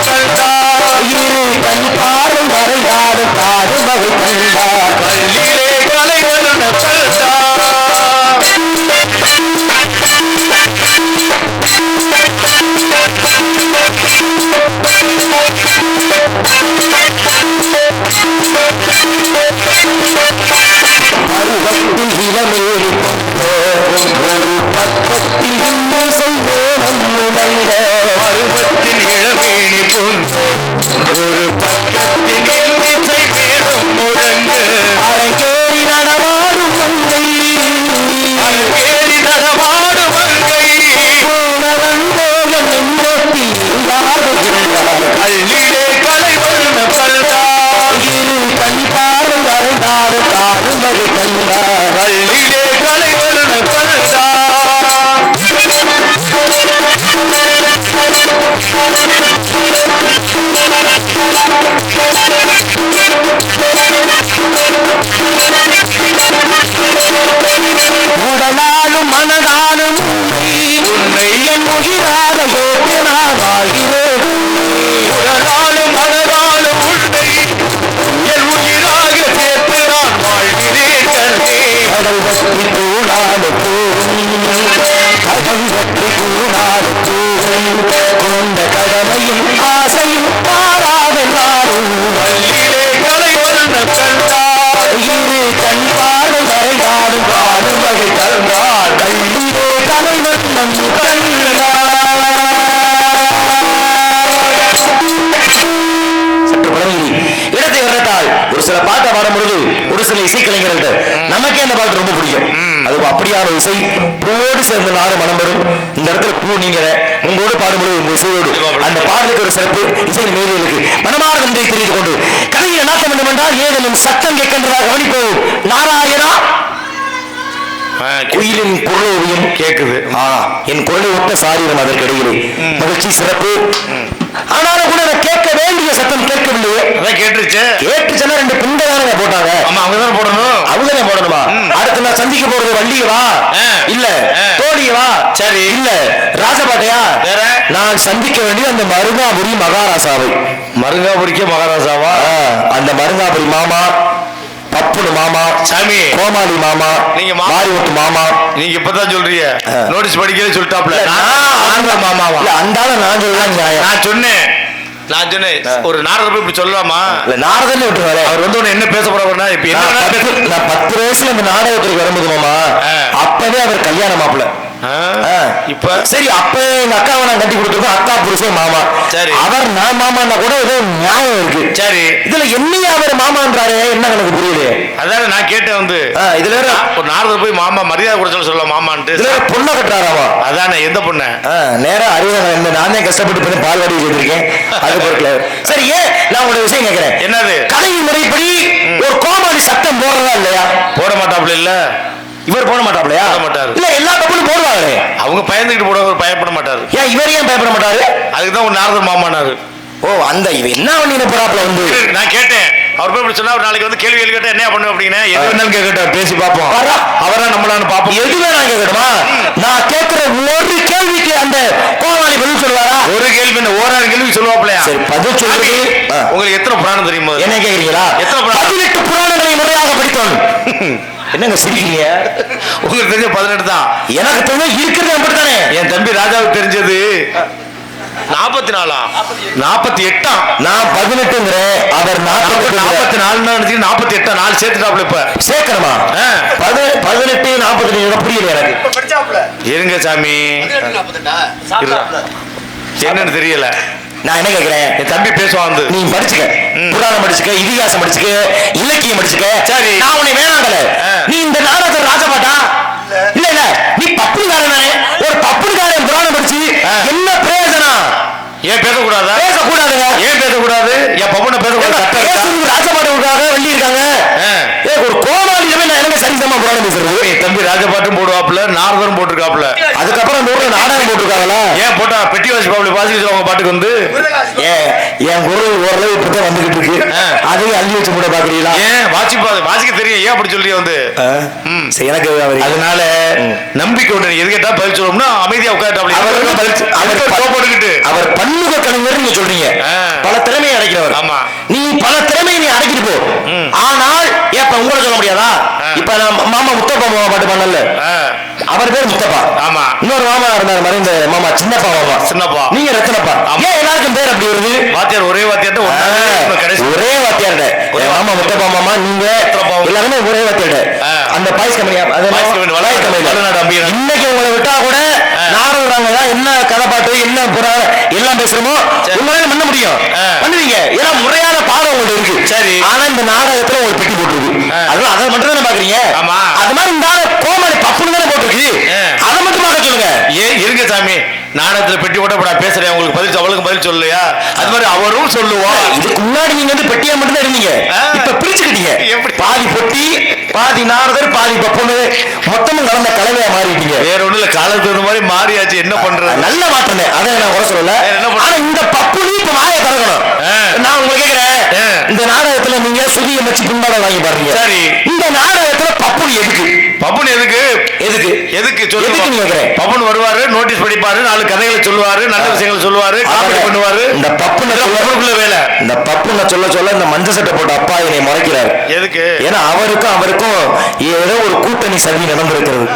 கண்டா இரு கண் பாரும் வரையாடு பாடு மகை கண்டா கல்லிலே கலை வல்லுன கண்டா பருவத்தில் இளமேறி ஒரு பக்கத்தில் இசை வேணும் முழங்க பருவத்தில் இளமேறி ஒரு பக்கத்தில் இசை வேணும் முழங்க அரங்கேறி நடமாடும் மங்கை அரங்கேறி நடமாடும் மங்கை போனவந்தோகம் நெஞ்சத்தி யாருகின்றார் கல்லிலே கலை வல்லுன கண்டா இரு கண் பாரும் வரைந்தாடு காடு மகை கண்டா கல்லிலே கலை வல்லுன கண்டா உடலாலும் மனதாலும் உன்னை என் உயிராக ஏற்றினார் வாழ்கிறேன் உடலாலும் மனதாலும் உன்னை என் உயிராக சேர்த்து நான் வாழ்கிறேன் கடல் வற்றி கூடாது கடல் வற்றி கூடாது கொண்ட கடமையும் ஆசையும் பாராதெல்லாரும் வல்லிலே கலை வல்லுன கண்டா இரு கண் பாடு வரையாடும் பாடு வகை கண்டாள் கல்லிலே கலை வல்லுன கண்டா. சற்று பழங்கி இடத்தை வரத்தால் ஒரு சில பாட்டை பாடும்பொழுது ஒரு சில இசைக்கலைஞர்கள் நமக்கே அந்த பாட்டு ரொம்ப பிடிக்கும். அது அப்படியான இசை பூவோடு சேர்ந்த நாடு மனம் வரும். இந்த இடத்துல பூ நீங்க உங்களோடு பாடும்பொழுது உங்க இசையோடு அந்த பாடலுக்கு ஒரு சிறப்பு இசையின் மேலுக்கு மனமார நன்றியை தெரிவித்துக் கொண்டு கலையில் நாட்டம் வேண்டும் என்றால் ஏதேனும் சத்தம் கேட்கின்றதாக கவனிப்போம். நாராயணா குயிலின் குரலோவியம் கேட்குது. என் குரலை ஒட்ட சாரீரம் அதற்கிடையிலே மகிழ்ச்சி சிறப்பு. ஆனாலும் கூட கேட்க வேண்டிய சத்தம் கேட்கவில்லையே. அதான் கேட்டுச்சுன்னா ரெண்டு பெண்கள் தானே போட்டாங்க. ஆமா அவங்க தான் போடணும். அவங்க தானே போடணுமா? அடுத்து நான் சந்திக்க போறது வள்ளியவா இல்ல தோழியவா? சரி இல்ல ராஜபாட்டையா? வேற நான் சந்திக்க வேண்டிய அந்த மருங்காபுரி மகாராசாவை. மருங்காபுரிக்கே மகாராசாவா? அந்த மருங்காபுரி மாமா பப்புனு மாமா சாமி கோமாளி மாமா நீங்க மாரிவட்டு மாமா நீங்க இப்பதான் சொல்றீங்க. நோட்டீஸ் படிக்கவே சொல்லிட்டாப்ல. மாமாவா அந்தால நான் சொல்றேன். நான் சொன்னேன் ஒரு நாரதர் போய் இப்படி சொல்லலாமா? இல்ல நாரதர்ல விட்டுருவாரு. அவர் வந்து உன்னை என்ன பேச போறாருன்னா இப்ப நான் 10 வயசுல இந்த நாடகத்துக்கு வரும்போது மாமா அப்பவே அவர் கல்யாண மாப்பிள்ள. இப்ப சரி அப்ப எங்க அக்காவை நான் கட்டி கொடுத்துருக்கோம். அக்கா புருஷன் மாமா. சரி அவர் நான் மாமான்னா கூட ஏதோ நியாயம் இருக்கு. சரி இதுல என்னையா அவர் மாமான்றாரு என்ன எனக்கு புரியலையே. அதாவது நான் கேட்டேன் வந்து இதுல ஒரு நாரதர் போய் மாமா மரியாதை கொடுத்தோன்னு சொல்லலாம் மாமான்ட்டு. இதுல பொண்ணை கட்டுறாராமா? அதானே எந்த பொண்ணு? நேரம் அறிவு நானே கஷ்டப்பட்டு பண்ணி பால்வாடி செய்திருக்கேன். அது பொருட்கள் சரி. நான் உங்களோட விஷயம் கேட்கிறேன். என்னது? கலையின் முறைப்படி ஒரு கோமாளி சட்டம் போடுறதா இல்லையா? போட மாட்டாப்ல. இல்ல இவர் போட மாட்டாப்லையா? போட மாட்டாரு. இல்ல எல்லா கப்பலும் போடுவாங்களே. அவங்க பயந்துக்கிட்டு போடுவாங்க. பயப்பட மாட்டாரு. ஏன் இவர் ஏன் பயப்பட மாட்டாரு? அதுக்குதான் ஒரு நாரதர் மாமானாரு. ஓ அந்த இவ என்ன பண்ணி போறாப்ல வந்து நான் கேட்டேன். அவர் போய் சொன்னா நாளைக்கு வந்து கேள்வி கேட்டா என்ன பண்ணுவோம் அப்படின்னு எது வேணாலும் கேட்கட்டும் பேசி பார்ப்போம். அவரா நம்மளான்னு பார்ப்போம். எது வேணா கேட்கணுமா? நான் கேட்கிற ஒரு கேள்விக்கு அந்த கோமாளி பதில் சொல்லுவாரா? ஒரு கேள்வி ஓராறு கேள்வி சொல்லுவாப்லையா? சரி பதில் சொல்லுங்க. உங்களுக்கு எத்தனை புராணம் தெரியுமா? என்ன கேட்கிறீங்களா? எத்தனை 18 புராணங்களை முறையாக படித்தோம். என்னங்க சிரிக்கிறீங்க? உங்களுக்கு தெரிஞ்ச 18 தான். எனக்கு தெரிஞ்ச இருக்கிறது அப்படித்தானே. என் தம்பி ராஜாவுக்கு தெரிஞ்சது 44 48. நான் 18ங்கிறேன். அவர் 44 48 4 சேர்த்துட்டாப்ல. இப்ப சேர்க்கணுமா? 18 47 புரியல எனக்கு. இருங்க சாமி என்னன்னு தெரியல. நான் என்ன கேட்கிறேன்? என் தம்பி பேசுவான். நீ படிச்சுக்க, புராணம் படிச்சுக்க, இதிகாசம் படிச்சுக்க, இலக்கியம் படிச்சுக்க. சரி நான் உன்னை வேணாங்கல. நீ இந்த நாடகத்தில் ராஜபாட்டா? இல்ல இல்ல நீ பப்புனுக்காரன் தானே. ஒரு பப்புனுக்காரன் புராணம் படிச்சு என்ன பிரயோஜனம்? ஏன் பேசக்கூடாதா? பேசக்கூடாதுங்க. ஏன் பேசக்கூடாது? என் பப்புனை பேசக்கூடாது. ராஜபாட்டுக்காக வள்ளி இருக்காங்க. ஒரு கோமாளியமே நான் எனக்கு சரிசமா புராணம் பேசுறது. என் தம்பி ராஜபாட்டும் போடுவாப்புல, நாரதரும் போட்டிருக்காப்புல. அதுக்கப்புறம் நூறு நாடகம் போட்டிருக்காங்களா? ஏன் போட்டா பெட்டி வாசிப்பாப்புல வாசிச்சு அவங்க பாட்டுக்கு வந்து என் குரல் ஓரளவு இப்பதான் வந்துகிட்டு இருக்கு. அதையும் அள்ளி வச்சு கூட பாக்குறீங்களா? ஏன் வாசிக்க தெரியும். ஏன் அப்படி சொல்றீங்க வந்து எனக்கு அதனால நம்பிக்கை உண்டு. எது கேட்டா பதில் சொல்லணும்னா அமைதியா உட்காந்து அவர் பன்முக கலைஞர் நீங்க சொல்றீங்க. உங்களை சொல்ல முடியாதா? இப்ப நான் மாமா முத்தப்பா மாமா பாட்டு பண்ணல, அவர் பேர் முத்தப்பா. ஆமா. இன்னொரு மாமா இருந்தார் மறைந்த மாமா சின்னப்பா மாமா. சின்னப்பா. நீங்க ரத்னப்பா. ஏன் எல்லாருக்கும் பேர் அப்படி வருது? வாத்தியார் ஒரே வாத்தியார்ட்ட ஒரே வாத்தியார்ட்ட மாமா முத்தப்பா மாமா, நீங்க எல்லாருமே ஒரே வாத்தியார்ட்ட. அந்த பாய்ஸ் கம்பெனி இன்னைக்கு உங்களை விட்டா கூட நாடகம் என்ன கதை பாட்டு என்ன எல்லாம் பேசுறோமோ உங்களால பண்ண முடியும், பண்ணுவீங்க. ஏன்னா முறையான பாடம் உங்களுக்கு இருக்கு. சரி. ஆனா இந்த நாடகத்துல ஒரு பெட்டி போட்டுருக்கு, அதெல்லாம் அதை மட்டும் தானே பாக்குறீங்க. அது மாதிரி இந்த கோமாளி பப்புன்னு தானே போட்டிருக்கு, அதை மட்டும் பார்க்க சொல்லுங்க. ஏன் இருங்க சாமி, நாடகத்துல பெட்டி போட்ட பேசுறேன், உங்களுக்கு பதில் அவளுக்கு பதில் சொல்லலையா? அது மாதிரி அவரும் சொல்லுவோம். இதுக்கு முன்னாடி நீங்க வந்து பெட்டியா மட்டும் தான் இருந்தீங்க, இப்ப பிரிச்சுக்கிட்டீங்க. பாதி பொட்டி பாதி நாரதர் பாதி பப்புன்னு மொத்தமும் கலந்த கலவையா மாறிட்டீங்க. வேற ஒண்ணு இல்ல, காலத்துக்கு தகுந்த மாதிரி மாறியாச்சு. என்ன பண்றது? நல்ல மாற்றமே, அதை நான் குறை சொல்லல. ஆனா இந்த பப்புனி இப்ப வாயை திறக்கணும். நான் உங்களுக்கு கேக்குறேன், இந்த நாடகத்துல நீங்க சுதியை வச்சு பின்பாடம் வாங்கி பாருங்க. சரி. இந்த நாடகத்துல பப்புனி எதுக்கு? பப்புனி எதுக்கு? எதுக்கு எதுக்கு சொல்லுங்க. பப்புன் வருவாரு, நோட்டீஸ் படிப்பாரு, நாலு கதைகளை சொல்லுவாரு, நல்ல விஷயங்களை சொல்லுவாரு, காமெடி பண்ணுவாரு. இந்த பப்புன சொல்ல வேலை. இந்த பப்புன சொல்ல சொல்ல இந்த மஞ்சள் சட்டை போட்ட அப்பா என்னை முறைக்கிறாரு. எதுக்கு? ஏன்னா அவருக்கும் ஏதோ ஒரு கூட்டணி சதி நடந்திருக்கிறது,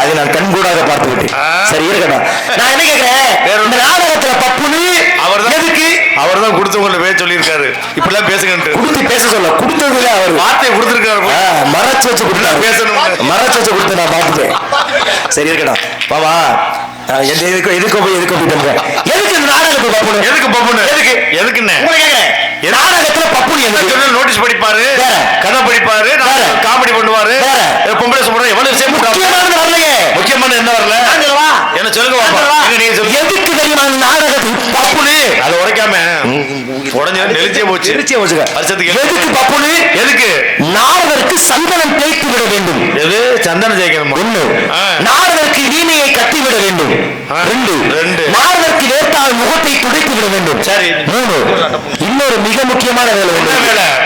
அதை நான் கண்கூடாக பார்த்து விட்டேன். சரி இருக்கட்டும், நான் என்ன கேட்கிறேன், இந்த நாடகத்துல பப்புனு அவர் எதுக்கு? அவர் தான் கொடுத்தவங்களை பேச சொல்லியிருக்காரு, இப்படிலாம் பேசுங்க. கொடுத்து பேச சொல்ல கொடுத்ததுல அவர் வார்த்தையை கொடுத்துருக்காரு, மறைச்சு வச்சு கொடுத்தாரு. பேசணும், மறைச்சு வச்சு கொடுத்து நான் பார்த்துட்டேன். சரி இருக்கட்டும் பாவா, எதுக்கு எதுக்கு இந்த நாடகத்துக்கு பப்புனு? எதுக்கு பப்புனு? எதுக்கு எதுக்குன்னு நாடகத்துல பப்புனு என்ன நோட்டீஸ் படிப்பாரு, கதை படிப்பாரு, காமெடி பண்ணுவாரு, பொம்பளை சொல்ற எவ்வளவு விஷயம் வரலையே. முக்கியமான என்ன வரல என்ன சொல்லுங்க. எதுக்கு தெரியுமா நாடகத்துக்கு பப்புனு? அதை உடைக்காம உடஞ்ச நெளிச்சே போச்சு. எதுக்கு பப்புனு? எதுக்கு? நாரதருக்கு சந்தனம் தேய்த்து விட வேண்டும். எது சந்தனம் தேய்க்கணும்? ஒண்ணு. நாரதருக்கு இனிமையை கட்டிவிட வேண்டும். ரெண்டு. நாரதற்கு வேர்த்தால் முகத்தை துடைத்து விட வேண்டும். சரி. மூணு. இன்னொரு மிக முக்கியமான வேலை.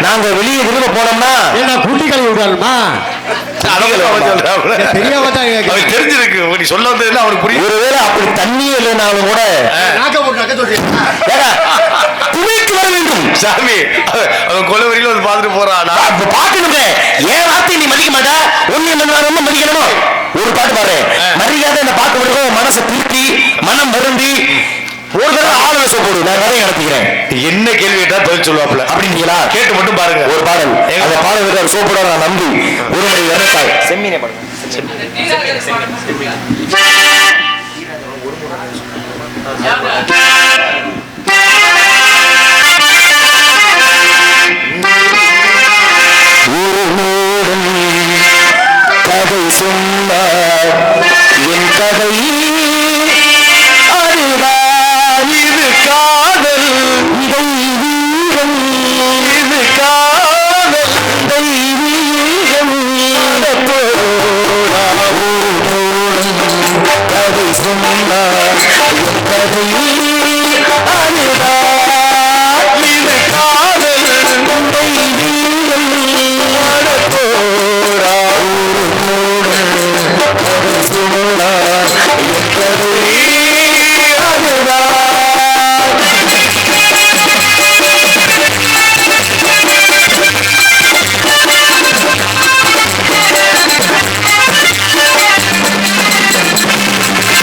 நாங்க வெளியே விரும்ப போனோம்னா குட்டிகளை விடணுமா? தெரிஞ்சிருக்கு, நீ சொல்ல வந்தது அவனுக்கு புரியும். ஒருவேளை அப்படி தண்ணியே இல்லைனாலும் கூட துணைக்கு வர வேண்டும். சாமி அவன் கொலவரியில வந்து பார்த்துட்டு போறான். பாக்கணுங்க, ஏன் வார்த்தை நீ மதிக்க மாட்டா? ஒண்ணு என்ன மதிக்கணுமோ? ஒரு பாட்டு பாரு, மரியாதை இந்த பாட்டு விடுவோம். மனசை திருப்பி மனம் வருந்தி ஒரு தடவை ஆலோசனை போடு, நான் நிறைய நடத்துகிறேன். என்ன கேள்வி கேட்டா பதில் சொல்லுவாப்ல அப்படிங்களா? கேட்டு மட்டும் பாருங்க. ஒரு பாடல், அந்த பாடல் சோப்போட நான் நம்பி ஒரு மணி வரத்தாய் செம்மீனே பாடுங்க. கதை சொன்னார் என் கதை அதுதான், இது காதல் தெய்வீகம், இது காதல் தெய்வீகம். கதை சொன்னார் என் கதை அதுதான், இது காதல் தெய்வீகம்.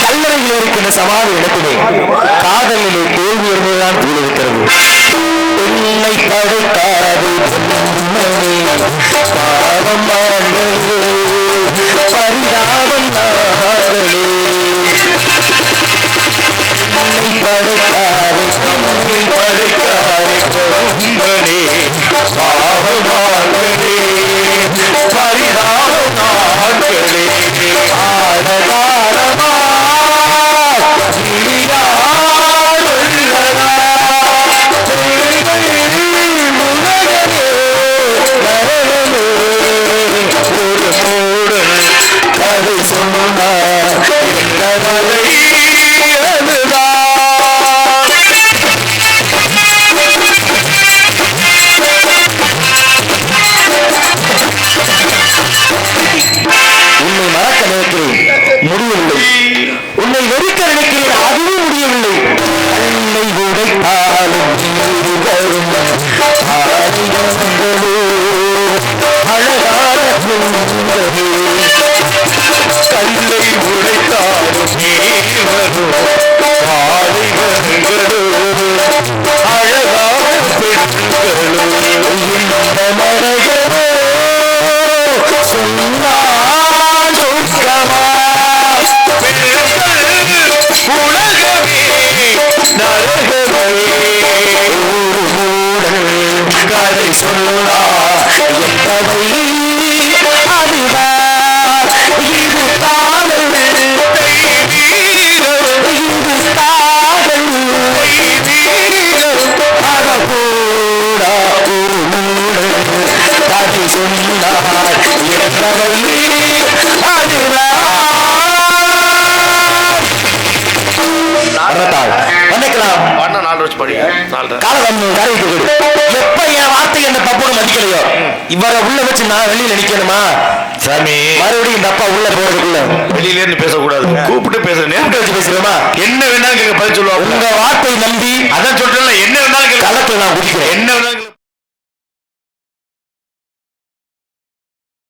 கல்லறையில் இருக்கின்ற சமாதி இடத்திலே காதலிலே தோல்வி என்பதுதான் இருக்கிறது. என்னை படைக்காது பாவம் பரிதாபம் நாடலே. என்னை படைக்காது பாவம் நாடலே, பரிதாபம் நாடலே. ஆடகாரமா கதை சொன்னார் உன்னை மறக்க நினைக்கிறேன், முடியவில்லை. உன்னை வெறுக்க நினைக்கிறேன், அதுவும் முடியவில்லை. உன்னை உடைத்தாலும் வரும் அழகா பாலைவனங்களோ அழகான பெண்களோ இந்த மழைகளோ சொன்னால் துக்கமா உலகமே நரகமே ஒரு மூடல் கதை சொல்லா என்பதை அதுதான் இது தாழல் இது தாழல் அகப்போடா ஒரு மூடல் கதை சொன்னார் என்பதை அதுதான் வந்துக்கலாம் எப்ப என் வார்த்தை என்ன தப்பு மதிக்கலையோ இவரை உள்ள வச்சு நான் வெளியில நிக்கணுமா சாமி மறுபடியும் இந்த அப்பா உள்ள போறதுக்குள்ள வெளியில இருந்து பேசக்கூடாது கூப்பிட்டு பேசுறேன் வச்சு பேசுறோமா என்ன வேணாலும் கேட்க பதில் சொல்லுவாங்க உங்க வார்த்தை நம்பி அதான் சொல்றேன் என்ன வேணாலும் களத்துல நான் குடிக்கிறேன் என்ன வேணாலும்